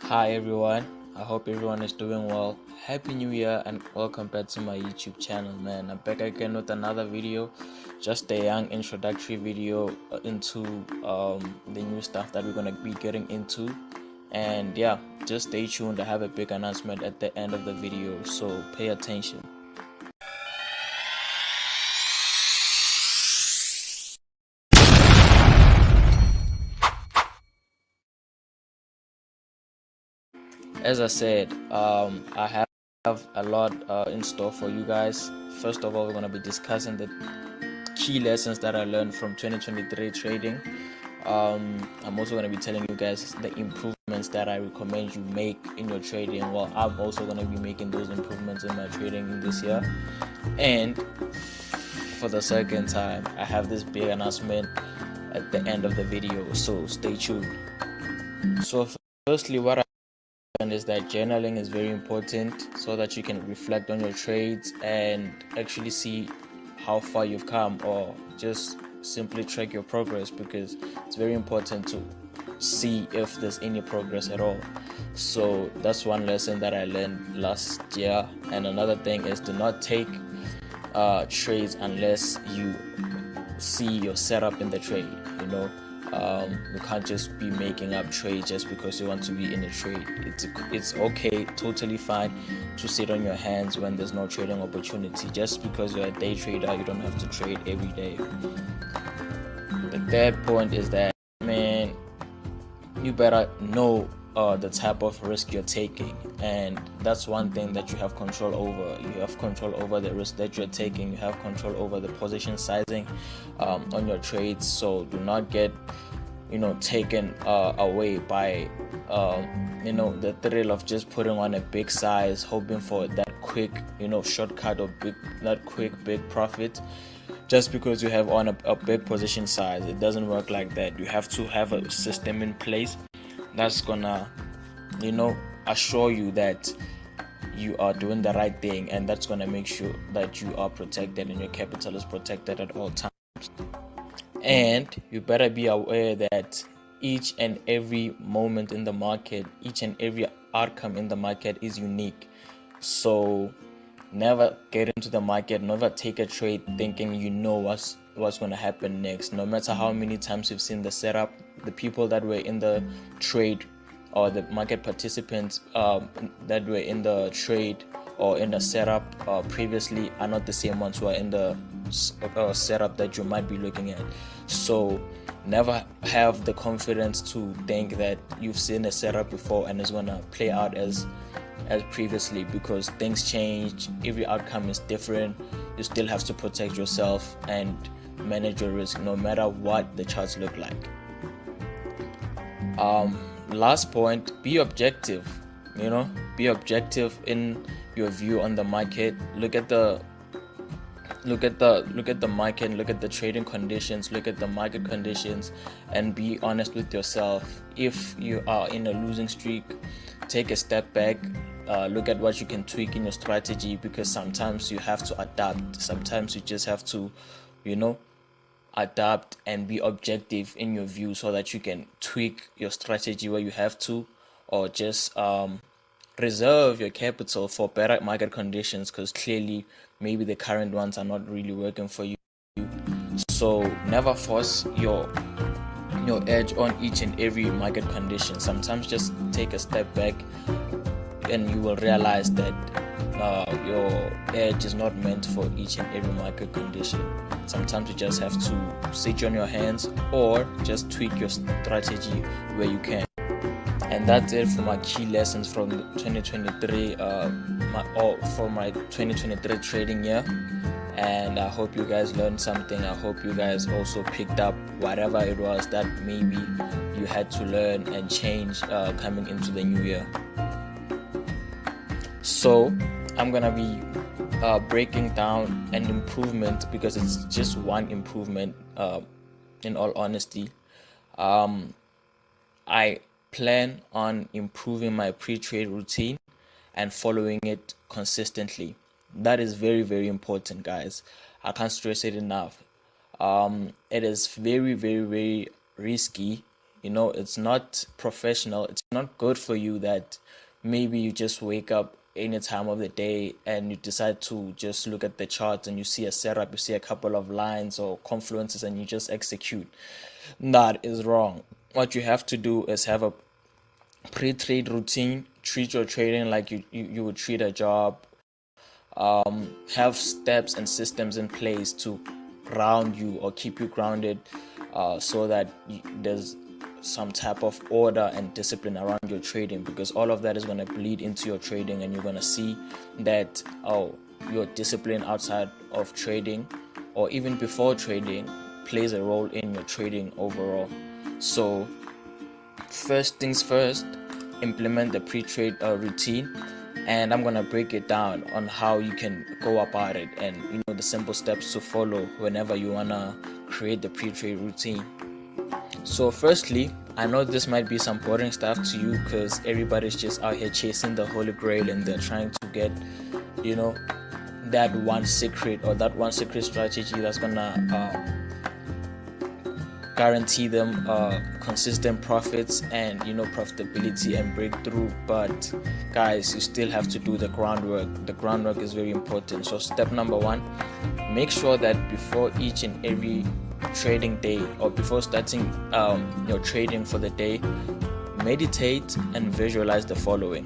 Hi everyone, I hope everyone is doing well. Happy New Year and welcome back to my YouTube channel, man. I'm back again with another video, just a young introductory video into the new stuff that we're gonna be getting into. And yeah, just stay tuned. I have a big announcement at the end of the video, so pay attention. As I said, I have a lot in store for you guys. First of all, we're gonna be discussing the key lessons that I learned from 2023 trading. I'm also going to be telling you guys the improvements that I recommend you make in your trading. Well, I'm also going to be making those improvements in my trading in this year. And for the second time, I have this big announcement at the end of the video, so stay tuned. So firstly, what I learned is that journaling is very important so that you can reflect on your trades and actually see how far you've come, or just simply track your progress, because it's very important to see if there's any progress at all. So that's one lesson that I learned last year. And another thing is, do not take trades unless you see your setup in the trade. You can't just be making up trades just because you want to be in a trade. It's okay, totally fine to sit on your hands when there's no trading opportunity. Just because you're a day trader, you don't have to trade every day. The third point is that, man, you better know the type of risk you're taking, and that's one thing that you have control over. You have control over the risk that you're taking. You have control over the position sizing on your trades. So do not get taken away by the thrill of just putting on a big size, hoping for that quick shortcut or big profit. Just because you have on a big position size, it doesn't work like that. You have to have a system in place that's gonna assure you that you are doing the right thing, and that's gonna make sure that you are protected and your capital is protected at all times. And you better be aware that each and every moment in the market, each and every outcome in the market is unique. So never get into the market, never take a trade thinking you know what's going to happen next. No matter how many times you've seen the setup, the people that were in the trade, or the market participants that were in the trade or in the setup previously, are not the same ones who are in the setup that you might be looking at. So never have the confidence to think that you've seen a setup before and it's going to play out as previously, because things change. Every outcome is different. You still have to protect yourself and manage your risk no matter what the charts look like. Last point, be objective. Be objective in your view on the market. Look at the market, look at the trading conditions, look at the market conditions, and be honest with yourself. If you are in a losing streak, take a step back, look at what you can tweak in your strategy, because sometimes you have to adapt. Sometimes you just have to adapt and be objective in your view, so that you can tweak your strategy where you have to, or just reserve your capital for better market conditions, because clearly maybe the current ones are not really working for you. So never force your edge on each and every market condition. Sometimes just take a step back and you will realize that your edge is not meant for each and every market condition. Sometimes you just have to sit on your hands, or just tweak your strategy where you can. And that's it for my key lessons from 2023, for my 2023 trading year. And I hope you guys learned something. I hope you guys also picked up whatever it was that maybe you had to learn and change coming into the new year. So I'm gonna be breaking down an improvement, because it's just one improvement. In all honesty, I plan on improving my pre-trade routine and following it consistently. That is very, very important, guys. I can't stress it enough. It is very, very, very risky It's not professional. It's not good for you that maybe you just wake up any time of the day and you decide to just look at the charts and you see a setup, you see a couple of lines or confluences and you just execute. That is wrong. What you have to do is have a pre-trade routine. Treat your trading like you would treat a job. Have steps and systems in place to ground you or keep you grounded, so that there's some type of order and discipline around your trading, because all of that is going to bleed into your trading, and you're going to see that your discipline outside of trading or even before trading plays a role in your trading overall. So first things first, implement the pre-trade routine, and I'm gonna break it down on how you can go about it, and the simple steps to follow whenever you wanna create the pre-trade routine. So firstly, I know this might be some boring stuff to you because everybody's just out here chasing the holy grail and they're trying to get that one secret or that one secret strategy that's gonna guarantee them consistent profits and profitability and breakthrough. But guys, you still have to do the groundwork. The groundwork is very important. So step number one, make sure that before each and every trading day or before starting your trading for the day, meditate and visualize the following: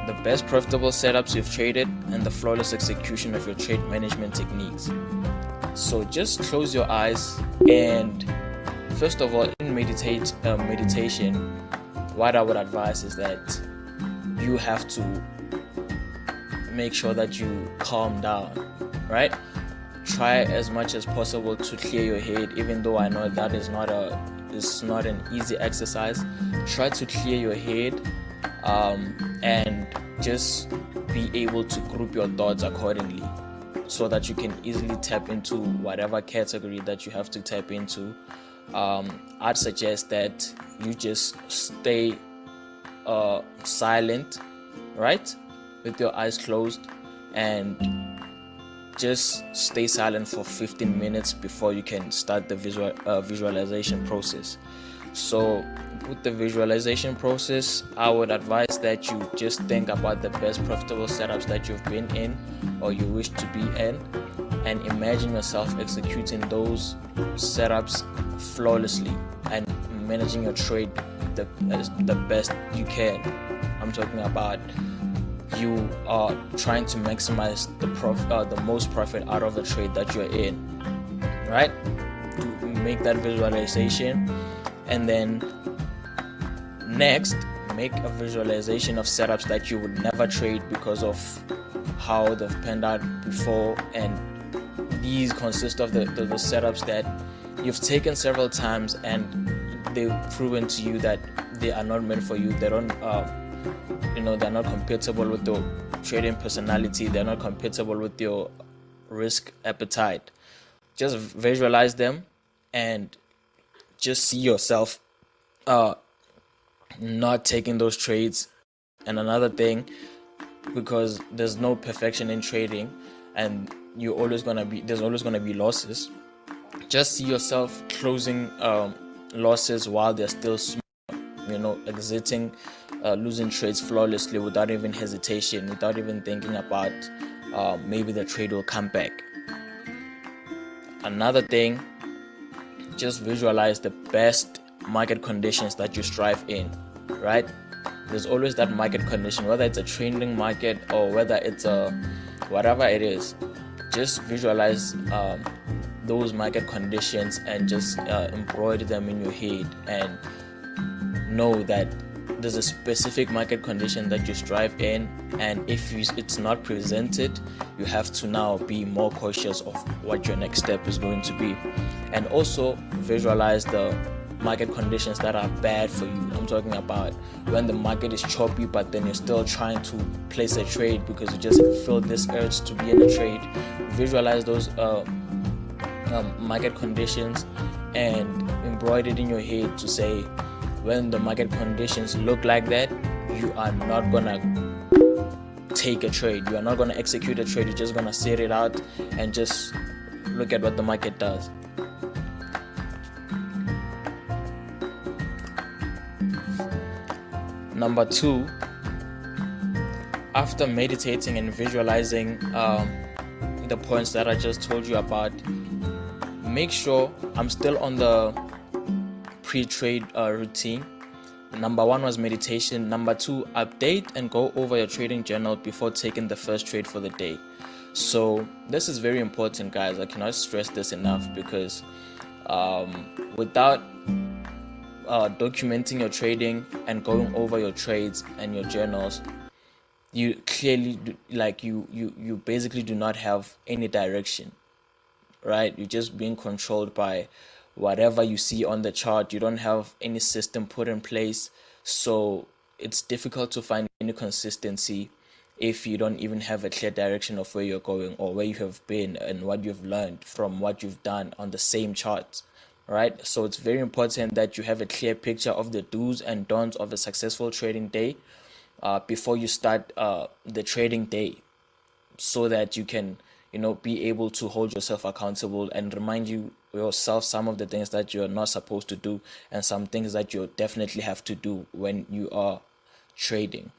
the best profitable setups you've traded and the flawless execution of your trade management techniques. So just close your eyes, and first of all, in meditation, what I would advise is that you have to make sure that you calm down, right? Try as much as possible to clear your head, even though I know that is not an easy exercise. Try to clear your head and just be able to group your thoughts accordingly, so that you can easily tap into whatever category that you have to tap into. I'd suggest that you just stay silent, right, with your eyes closed, and just stay silent for 15 minutes before you can start the visualization process. So with the visualization process, I would advise that you just think about the best profitable setups that you've been in or you wish to be in, and imagine yourself executing those setups flawlessly and managing your trade the best you can. I'm talking about you are trying to maximize the most profit out of the trade that you're in, right? To make that visualization, and then next, make a visualization of setups that you would never trade because of how they've panned out before, and these consist of the setups that you've taken several times and they've proven to you that they are not meant for you. They don't they're not compatible with your trading personality. They're not compatible with your risk appetite. Just visualize them and just see yourself not taking those trades. And another thing, because there's no perfection in trading and there's always gonna be losses, just see yourself closing losses while they're still small, exiting losing trades flawlessly without even hesitation, without even thinking about maybe the trade will come back. Another thing, just visualize the best market conditions that you strive in, right? There's always that market condition, whether it's a trending market or whether it's whatever it is. Just visualize those market conditions and just embroider them in your head, and know that there's a specific market condition that you strive in, and if it's not presented, you have to now be more cautious of what your next step is going to be. And also visualize the market conditions that are bad for you. I'm talking about when the market is choppy, but then you're still trying to place a trade because you just feel this urge to be in a trade. Visualize those market conditions and embroider it in your head to say, when the market conditions look like that, you are not gonna take a trade, you are not gonna execute a trade, you're just gonna sit it out and just look at what the market does. Number two, after meditating and visualizing the points that I just told you about, make sure I'm still on the pre-trade routine. Number one was meditation. Number two, update and go over your trading journal before taking the first trade for the day. So this is very important, guys. I cannot stress this enough, because without documenting your trading and going over your trades and your journals, you clearly you basically do not have any direction, right? You're just being controlled by whatever you see on the chart. You don't have any system put in place, so it's difficult to find any consistency if you don't even have a clear direction of where you're going or where you have been and what you've learned from what you've done on the same chart, right? So it's very important that you have a clear picture of the do's and don'ts of a successful trading day before you start the trading day, so that you can be able to hold yourself accountable and remind yourself some of the things that you're not supposed to do and some things that you definitely have to do when you are trading.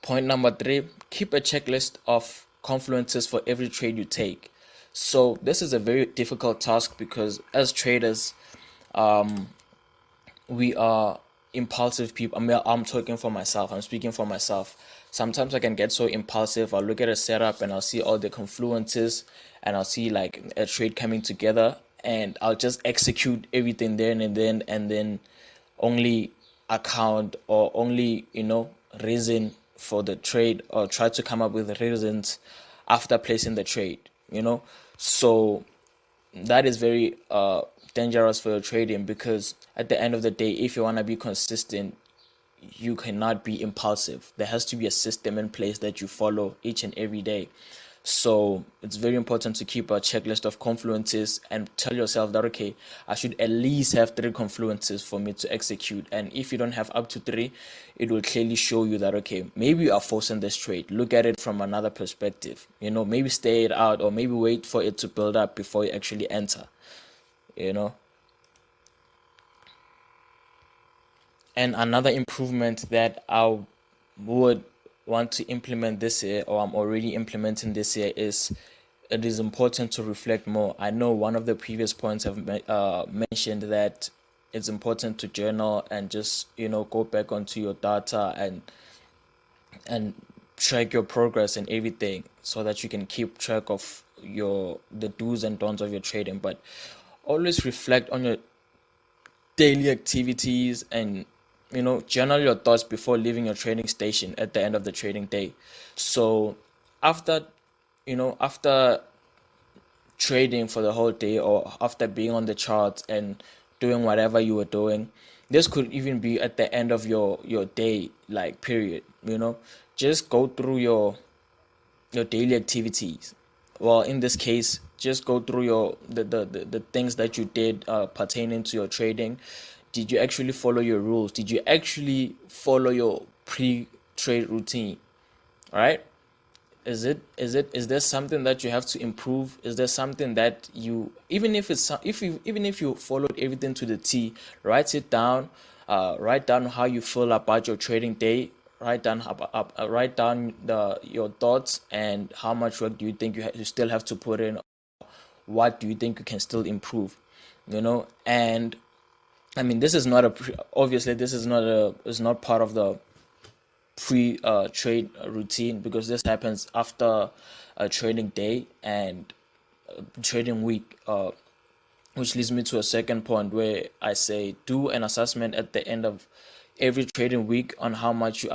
Point number three, keep a checklist of confluences for every trade you take. So this is a very difficult task, because as traders, we are impulsive people. I'm talking for myself. I'm speaking for myself. Sometimes I can get so impulsive. I'll look at a setup and I'll see all the confluences and I'll see like a trade coming together, and I'll just execute everything there and then only account or only reason for the trade, or try to come up with reasons after placing the trade. So that is very dangerous for your trading, because at the end of the day, if you want to be consistent, you cannot be impulsive. There has to be a system in place that you follow each and every day. So it's very important to keep a checklist of confluences and tell yourself that, okay, I should at least have 3 confluences for me to execute. And if you don't have up to 3, it will clearly show you that, okay, maybe you are forcing this trade. Look at it from another perspective. Maybe stay it out, or maybe wait for it to build up before you actually enter. And another improvement that I would want to implement this year, or I'm already implementing this year, is it is important to reflect more. I know one of the previous points have mentioned that it's important to journal and just go back onto your data and track your progress and everything, so that you can keep track of the do's and don'ts of your trading. But always reflect on your daily activities and journal your thoughts before leaving your trading station at the end of the trading day. So after after trading for the whole day, or after being on the charts and doing whatever you were doing, this could even be at the end of your day, like, period. Just go through your daily activities. Well, in this case, just go through the things that you did pertaining to your trading. Did you actually follow your rules? Did you actually follow your pre-trade routine? All right? Is there something that you have to improve? Is there something that even if you followed everything to the T, write it down. Write down how you feel about your trading day. Write down your thoughts, and how much work do you think you still have to put in. What do you think you can still improve? And I mean, this is not obviously this is not part of the trade routine, because this happens after a trading day and trading week, which leads me to a second point, where I say do an assessment at the end of every trading week on how much you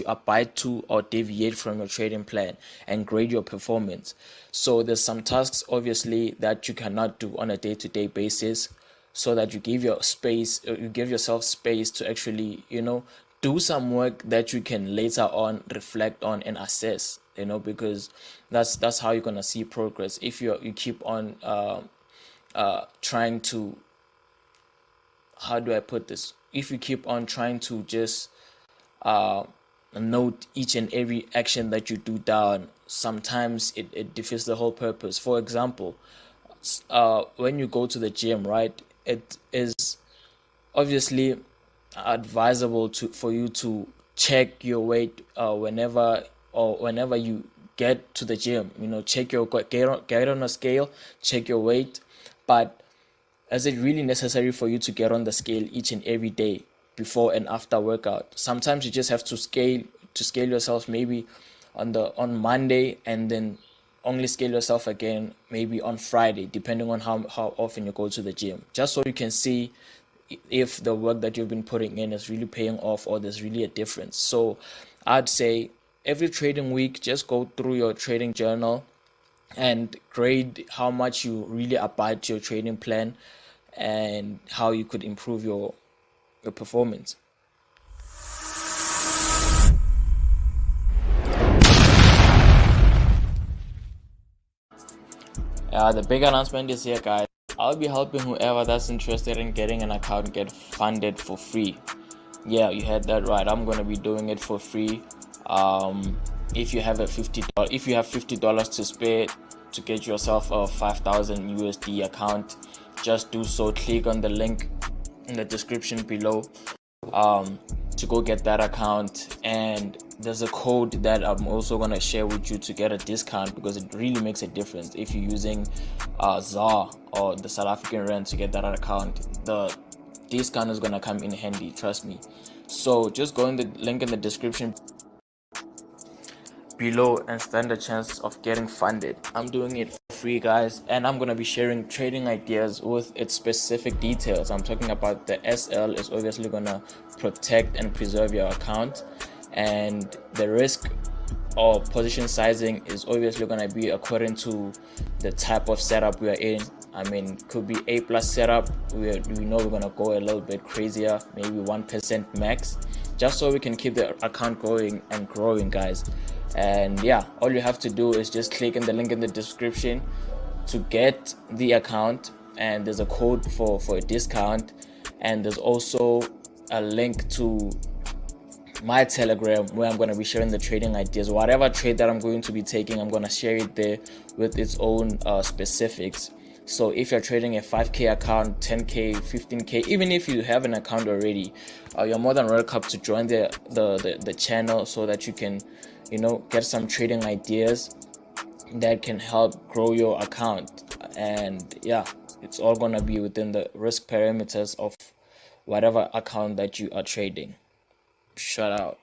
abide to or deviate from your trading plan, and grade your performance. So there's some tasks obviously that you cannot do on a day-to-day basis, so that you give yourself space to actually do some work that you can later on reflect on and assess, because that's how you're gonna see progress. If you keep on trying to, how do I put this, if you keep on trying to just note each and every action that you do down, sometimes it defeats the whole purpose. For example, when you go to the gym, right, it is obviously advisable for you to check your weight whenever you get to the gym. Check your get on a scale, check your weight. But is it really necessary for you to get on the scale each and every day before and after workout? Sometimes you just have to scale yourself maybe on Monday, and then only scale yourself again maybe on Friday, depending on how often you go to the gym, just so you can see if the work that you've been putting in is really paying off or there's really a difference. So I'd say every trading week, just go through your trading journal and grade how much you really abide to your trading plan and how you could improve your performance. The big announcement is here, guys. I'll be helping whoever that's interested in getting an account get funded for free. Yeah, you heard that right. I'm gonna be doing it for free. If you have $50 to spare to get yourself a 5,000 USD account, just do so. Click on the link in the description below to go get that account, and there's a code that I'm also gonna share with you to get a discount, because it really makes a difference if you're using ZAR or the South African Rand to get that account. The discount is gonna come in handy, trust me. So just go in the link in the description below and stand a chance of getting funded. I'm doing it for free, guys, and I'm gonna be sharing trading ideas with its specific details. I'm talking about the SL is obviously gonna protect and preserve your account, and the risk or position sizing is obviously gonna be according to the type of setup we are in. I mean, could be A+ setup. We know we're gonna go a little bit crazier, maybe 1% max, just so we can keep the account going and growing, guys. And yeah, all you have to do is just click in the link in the description to get the account, and there's a code for a discount, and there's also a link to my Telegram where I'm going to be sharing the trading ideas. Whatever trade that I'm going to be taking, I'm going to share it there with its own specifics. So if you're trading a 5k account, 10k, 15k, even if you have an account already, you're more than welcome to join the channel, so that you can get some trading ideas that can help grow your account. And yeah, it's all gonna be within the risk parameters of whatever account that you are trading. Shout out.